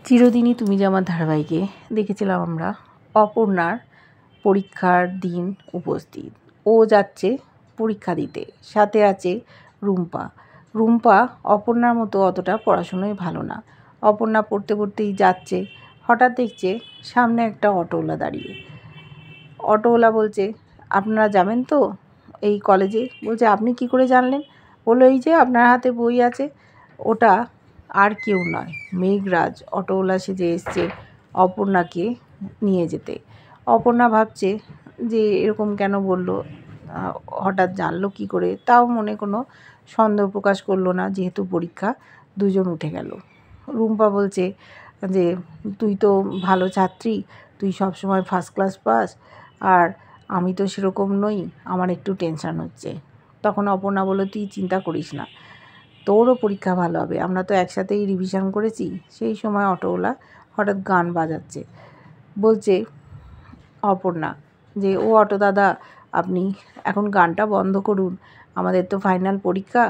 চিরদিনই তুমি যে আমার ধারাবাহিকে দেখেছিলাম আমরা অপর্ণার পরীক্ষার দিন উপস্থিত। ও যাচ্ছে পরীক্ষা দিতে, সাথে আছে রুম্পা। রুম্পা অপর্ণার মতো অতটা পড়াশুনোয় ভালো না। অপর্ণা পড়তে পড়তেই যাচ্ছে, হঠাৎ দেখছে সামনে একটা অটোওয়ালা দাঁড়িয়ে। অটোওয়ালা বলছে, আপনারা যাবেন তো এই কলেজে? বলছে, আপনি কি করে জানলেন? বললো, এই যে আপনার হাতে বই আছে। ওটা আর কেউ নয়, মেঘরাজ অটোওয়ালা সেজে এসছে অপর্ণাকে নিয়ে যেতে। অপর্ণা ভাবছে যে এরকম কেন বলল, হঠাৎ জানলো কি করে। তাও মনে কোনো সন্দেহ প্রকাশ করলো না, যেহেতু পরীক্ষা। দুজন উঠে গেল। রুম্পা বলছে যে তুই তো ভালো ছাত্রী, তুই সব সময় ফার্স্ট ক্লাস পাস, আর আমি তো সেরকম নই, আমার একটু টেনশান হচ্ছে। তখন অপর্ণা বলল, তুই চিন্তা করিস না, তোরও পরীক্ষা ভালো হবে, আমরা তো একসাথেই রিভিশন করেছি। সেই সময় অটোওয়ালা হঠাৎ গান বাজাচ্ছে। বলছে অপর্ণা যে, ও অটো দাদা, আপনি এখন গানটা বন্ধ করুন, আমাদের তো ফাইনাল পরীক্ষা।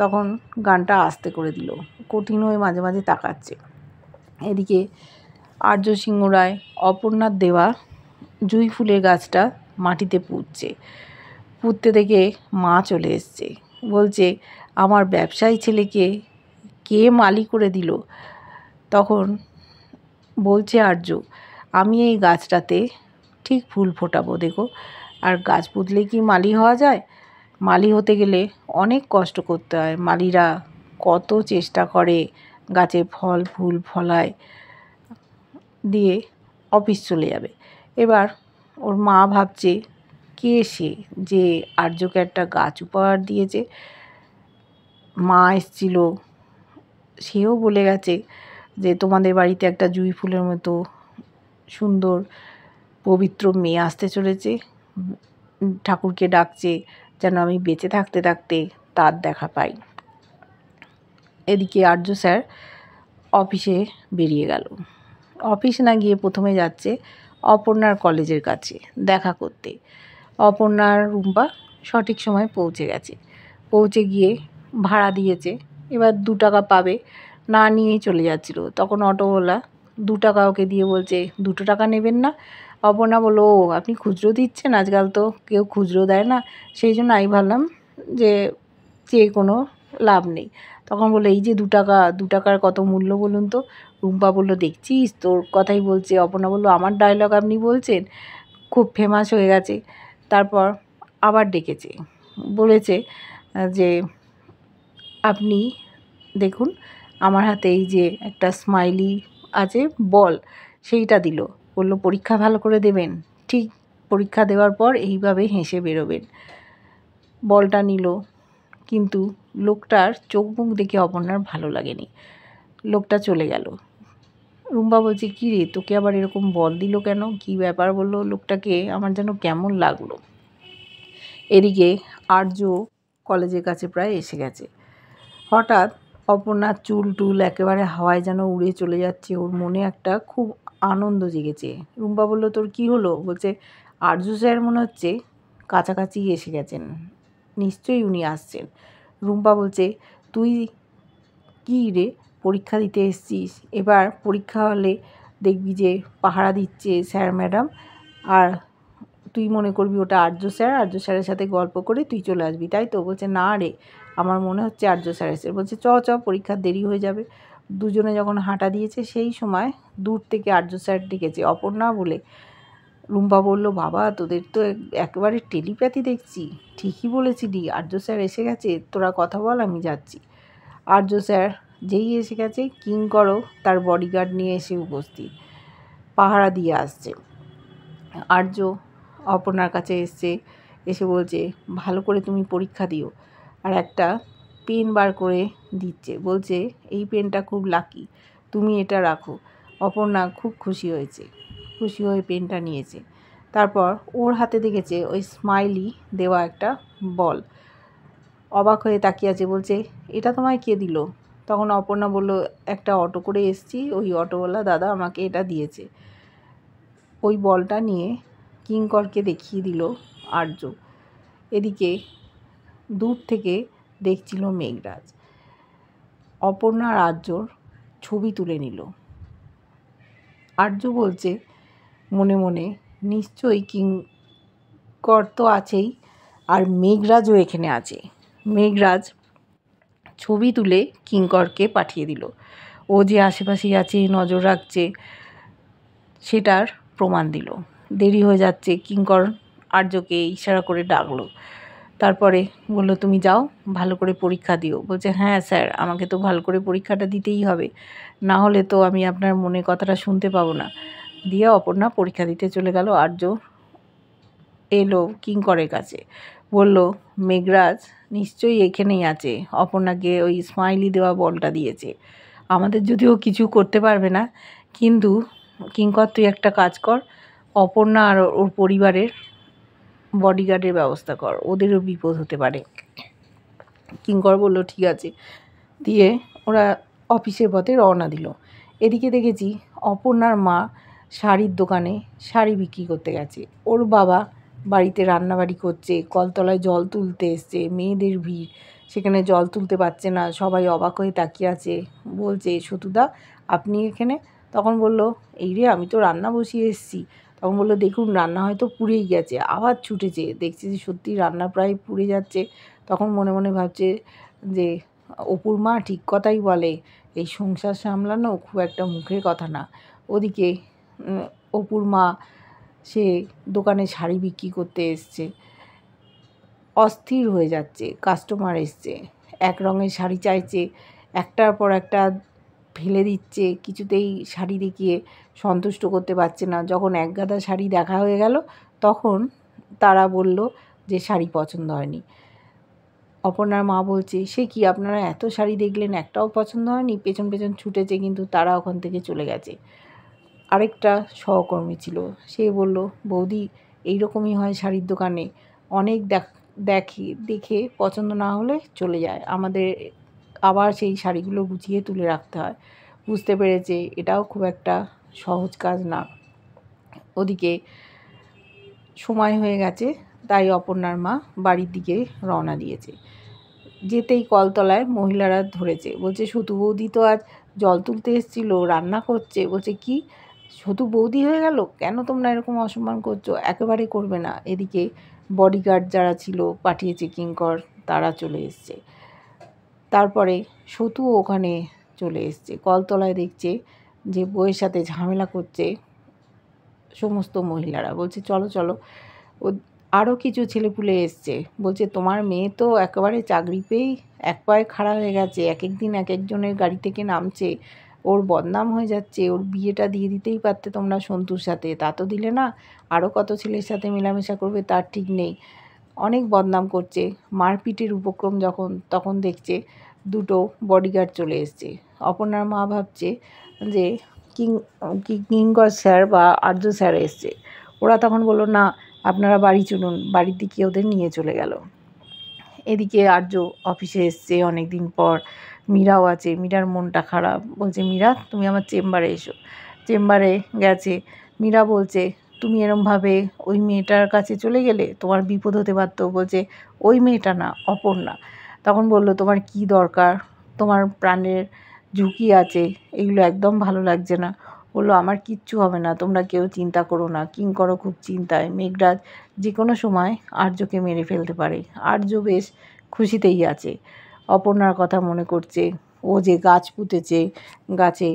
তখন গানটা আস্তে করে দিল। কঠিন হয়ে মাঝে মাঝে তাকাচ্ছে। এদিকে আর্য সিংহ রায় অপর্ণার দেওয়া জুঁই ফুলের গাছটা মাটিতে পুঁততে দেখে মা চলে এসছে। বলছে, আমার ব্যবসায়ী ছেলেকে কে মালি করে দিল? তখন বলছে আর্য, আমি এই গাছটাতে ঠিক ফুল ফোটাবো, দেখো। আর গাছ পুঁতলে কি মালি হওয়া যায়? মালি হতে গেলে অনেক কষ্ট করতে হয়। মালিরা কত চেষ্টা করে, গাছে ফল ফুল ফলায়, দিয়ে অফিস চলে যাবে। এবার ওর মা ভাবছে, কে সে যে আর্যকে একটা গাছ উপহার দিয়েছে? মা এসেছিল, সেও বলে গেছে যে তোমাদের বাড়িতে একটা জুঁই ফুলের মতো সুন্দর পবিত্র মেয়ে আসতে চলেছে। ঠাকুরকে ডাকছে যেন আমি বেঁচে থাকতে থাকতে তার দেখা পাই। এদিকে আর্য স্যার অফিসে বেরিয়ে গেল। অফিস না গিয়ে প্রথমে যাচ্ছে অপর্ণার কলেজের কাছে দেখা করতে। অপর্ণার রুম্পা সঠিক সময় পৌঁছে গেছে। পৌঁছে গিয়ে ভাড়া দিয়েছে। এবার 2 টাকা পাবে, না নিয়েই চলে যাচ্ছিল। তখন অটোওয়ালা 2 টাকা ওকে দিয়ে বলছে, 2 টাকা নেবেন না? অপর্ণা বলল, ও আপনি খুচরো দিচ্ছেন? আজকাল তো কেউ খুচরো দেয় না, সেই জন্য আমি ভাবলাম যে চেয়ে কোনো লাভ নেই। তখন বললো, এই যে 2 টাকা, 2 টাকার কত মূল্য বলুন তো? রুম্পা বলল, দেখছিস তোর কথাই বলছে। অপর্ণা বলল, আমার ডায়লগ আপনি বলছেন? খুব ফেমাস হয়ে গেছে। তারপর আবার ডেকেছে, বলেছে যে আপনি দেখুন, আমার হাতে এই যে একটা স্মাইলি আছে বল, সেইটা দিল। বলল, পরীক্ষা ভালো করে দেবেন, ঠিক পরীক্ষা দেওয়ার পর এইভাবে হেসে বেরোবেন। বলটা নিল, কিন্তু লোকটার চোখ মুখ দেখে অপর্ণার ভালো লাগেনি। লোকটা চলে গেল। রুম্পা বলছে, কী রে, তোকে আবার এরকম বল দিল কেন? কী ব্যাপার? বললো, লোকটাকে আমার যেন কেমন লাগলো। এদিকে আর্য কলেজের কাছে প্রায় এসে গেছে। হঠাৎ অপর্ণার চুল টুল একেবারে হাওয়ায় যেন উড়ে চলে যাচ্ছে। ওর মনে একটা খুব আনন্দ জেগেছে। রুম্পা বলল, তোর কি হলো? বলছে, আর্য স্যার মনে হচ্ছে কাছাকাছি এসে গেছেন, নিশ্চয়ই উনি আসছেন। রুম্পা বলছে, তুই কী রে, পরীক্ষা দিতে এসছিস? এবার পরীক্ষা হলে দেখবি যে পাহারা দিচ্ছে স্যার ম্যাডাম, আর তুই মনে করবি ওটা আর্য স্যার, আর্য স্যারের সাথে গল্প করে তুই চলে আসবি, তাই তো? বলছে, না রে, আমার মনে হচ্ছে আর্য স্যার এসে। বলছে, চ পরীক্ষার দেরি হয়ে যাবে। দুজনে যখন হাঁটা দিয়েছে, সেই সময় দূর থেকে আর্য স্যার ডেকেছে, অপর্ণা বলে। রুম্পা বলল, বাবা, তোদের তো একেবারে টেলিপ্যাথি দেখছি, ঠিকই বলেছিলি, আর্য স্যার এসে গেছে, তোরা কথা বল, আমি যাচ্ছি। আর্য স্যার যেই এসে গেছে, কিঙ্করও তার বডিগার্ড নিয়ে এসে উপস্থিত, পাহারা দিয়ে আসছে। আর্য অপর্ণার কাছে এসে বলছে, ভালো করে তুমি পরীক্ষা দিও। আর একটা পেন বার করে দিচ্ছে, বলছে, এই পেনটা খুব লাকি, তুমি এটা রাখো। অপর্ণা খুব খুশি হয়ে পেনটা নিয়েছে। তারপর ওর হাতে দেখেছে ওই স্মাইলি দেওয়া একটা বল। অবাক হয়ে তাকিয়ে আছে, বলছে, এটা তোমায় কে দিল? তখন অপর্ণা বলল, একটা অটো করে এসেছি, ওই অটোওয়ালা দাদা আমাকে এটা দিয়েছে। ওই বলটা নিয়ে কিঙ্করকে দেখিয়ে দিল আর্য। এদিকে দূর থেকে দেখছিল মেঘরাজ। অপর্ণা আর আর্যর ছবি তুলে নিল। আর্য বলছে মনে মনে, নিশ্চয়ই কিঙ্কর তো আছেই, আর মেঘরাজও এখানে আছে। মেঘরাজ ছবি তুলে কিঙ্করকে পাঠিয়ে দিল। ও যে আশেপাশেই আছে, নজর রাখছে, সেটার প্রমাণ দিল। দেরি হয়ে যাচ্ছে, কিঙ্কর আর্যকে ইশারা করে ডাকলো। তারপরে বলল, তুমি যাও, ভালো করে পরীক্ষা দিও। বলছে, হ্যাঁ স্যার, আমাকে তো ভালো করে পরীক্ষাটা দিতেই হবে, না হলে তো আমি আপনার মনের কথাটা শুনতে পাবো না। দিয়ে অপর্ণা পরীক্ষা দিতে চলে গেল। আর্য এলো কিঙ্করের কাছে, বলল, মেঘরাজ নিশ্চয়ই এখানেই আছে, অপর্ণাকে ওই স্মাইলি দেওয়া বলটা দিয়েছে। আমাদের যদিও কিছু করতে পারবে না, কিন্তু কিঙ্কর তুই একটা কাজ কর, অপর্ণা আর ওর পরিবারের বডিগার্ডের ব্যবস্থা কর, ওদেরও বিপদ হতে পারে। কিঙ্কর বলল, ঠিক আছে। দিয়ে ওরা অফিসের পথে রওনা দিল। এদিকে দেখেছি অপর্ণার মা শাড়ির দোকানে শাড়ি বিক্রি করতে গেছে। ওর বাবা বাড়িতে রান্নাবাড়ি করছে, কলতলায় জল তুলতে এসছে, মেয়েদের ভিড়, সেখানে জল তুলতে পারছে না, সবাই অবাক হয়ে তাকিয়ে আছে। বলছে, সতুদা আপনি এখানে? তখন বলল, এই রে, আমি তো রান্না বসিয়ে এসেছি। তখন বললো, দেখুন রান্না হয়তো পুড়েই গেছে। আবার ছুটেছে, দেখছে যে সত্যি রান্না প্রায় পুড়ে যাচ্ছে। তখন মনে মনে ভাবছে যে অপুর মা ঠিক কথাই বলে, এই সংসার সামলানো খুব একটা মুখের কথা না। ওদিকে অপুর মা সে দোকানে শাড়ি বিক্রি করতে এসছে, অস্থির হয়ে যাচ্ছে। কাস্টমার এসছে, এক রঙের শাড়ি চাইছে, একটার পর একটা ফেলে দিচ্ছে, কিছুতেই শাড়ি দেখিয়ে সন্তুষ্ট করতে পারছে না। যখন এক গাদা শাড়ি দেখা হয়ে গেল, তখন তারা বলল যে শাড়ি পছন্দ হয়নি। অপর্ণার মা বলছে, সে কি, আপনারা এত শাড়ি দেখলেন, একটাও পছন্দ হয়নি? পেছন পেছন ছুটেছে, কিন্তু তারা ওখান থেকে চলে গেছে। আরেকটা সহকর্মী ছিল, সে বলল, বৌদি এইরকমই হয় শাড়ির দোকানে, অনেক দেখে পছন্দ না হলে চলে যায়, আমাদের আবার সেই শাড়িগুলো গুছিয়ে তুলে রাখতে হয়। বুঝতে পেরেছে এটাও খুব একটা সহজ কাজ না। ওদিকে সময় হয়ে গেছে, তাই অপর্ণার মা বাড়ির দিকে রওনা দিয়েছে। যেতেই কলতলায় মহিলারা ধরেছে, বলছে, সতু বৌদি তো আজ জল তুলতে এসেছিল, রান্না করছে। বলছে, কি, সতু বৌদি হয়ে গেল? কেন তোমরা এরকম অসম্মান করছো? একেবারে করবে না। এদিকে বডিগার্ড যারা ছিল পাঠিয়েছে কিঙ্কর, তারা চলে এসছে। তারপরে সতুও ওখানে চলে এসছে। কলতলায় দেখছে যে বউয়ের সাথে ঝামেলা করছে সমস্ত মহিলারা। বলছে, চলো চলো। ও আরও কিছু ছেলেপুলে এসছে, বলছে, তোমার মেয়ে তো একেবারে চাকরি পেয়েই এক পায়ে খাড়া হয়ে গেছে, এক এক দিন এক একজনের গাড়ি থেকে নামছে, ওর বদনাম হয়ে যাচ্ছে, ওর বিয়েটা দিয়ে দিতেই পারতে তোমরা সন্তুর সাথে, তা তো দিলে না। আরও কত ছেলের সাথে মেলামেশা করবে তার ঠিক নেই, অনেক বদনাম করছে। মারপিটের উপক্রম যখন, তখন দেখছে দুটো বডিগার্ড চলে এসছে। অপর্ণার মা ভাবছে যে কিঙ্কর স্যার বা আর্য স্যার এসছে। ওরা তখন বলল, না আপনারা বাড়ি চলুন, বাড়ির দিকে ওদের নিয়ে চলে গেল। এদিকে আর্য অফিসে এসছে অনেক দিন পর, মীরাও আছে। মীরার মনটা খারাপ। বলছে, মীরা তুমি আমার চেম্বারে এসো। চেম্বারে গেছে। মীরা বলছে, তুমি এরমভাবে ওই মেয়েটার কাছে চলে গেলে, তোমার বিপদ হতে পারত। বলছে, ওই মেয়েটা না, অপর্ণা। তখন বলল, তোমার কি দরকার, তোমার প্রাণের ঝুঁকি আছে, এগুলো একদম ভালো লাগছে না। বললো, আমার কিচ্ছু হবে না, তোমরা কেউ চিন্তা করো না। কিঙ্করও খুব চিন্তায়, মেঘরাজ যে কোনো সময় আর্যকে মেরে ফেলতে পারে। আর্য বেশ খুশিতেই আছে, অপর্ণার কথা মনে করছে, ও যে গাছ পুঁতেছে, গাছে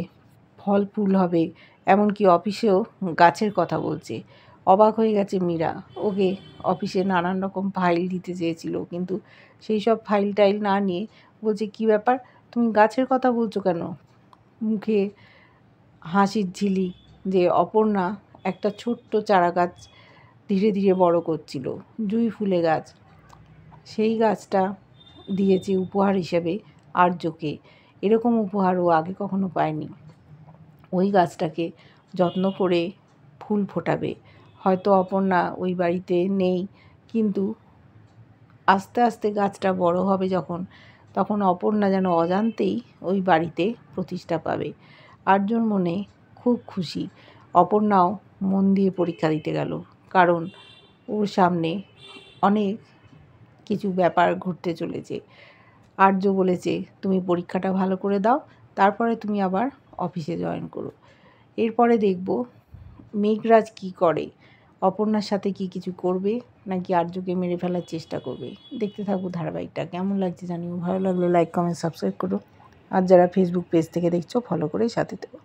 ফল ফুল হবে, এমনকি অফিসেও গাছের কথা বলছে। অবাক হয়ে গেছে মীরা। ওকে অফিসে নানান রকম ফাইল দিতে চেয়েছিল, কিন্তু সেই সব ফাইল টাইল না নিয়ে বলছে, কি ব্যাপার, তুমি গাছের কথা বলছো কেন? মুখে হাসির ঝিলিক, যে অপর্ণা একটা ছোট্ট চারা গাছ ধীরে ধীরে বড় করছিল, জুঁই ফুলে গাছ, সেই গাছটা দিয়েছে উপহার হিসেবে আর্যকে। এরকম উপহার ও আগে কখনো পায়নি। ওই গাছটাকে যত্ন করে ফুল ফোটাবে। হয়তো অপর্ণা ওই বাড়িতে নেই, কিন্তু আস্তে আস্তে গাছটা বড় হবে যখন, তখন অপর্ণা যেন অজান্তেই ওই বাড়িতে প্রতিষ্ঠা পাবে। আর্যর মনে খুব খুশি। অপর্ণাও মন দিয়ে পরীক্ষা দিতে গেল, কারণ ওর সামনে অনেক কিছু ব্যাপার ঘটতে চলেছে। আর্য বলেছে, তুমি পরীক্ষাটা ভালো করে দাও, তারপরে তুমি আবার অফিসে জয়েন করো। এরপরে দেখব মেঘরাজ কি করে, অপর্ণার সাথে কি কিছু করবে নাকি আর্যকে মেরে ফেলার চেষ্টা করবে। দেখতে থাকবো ধারাবাহিকটা। কেমন লাগছে জানিও, ভালো লাগলে লাইক কমেন্ট সাবস্ক্রাইব করো, আর যারা ফেসবুক পেজ থেকে দেখছো ফলো করে সাথে থেকো।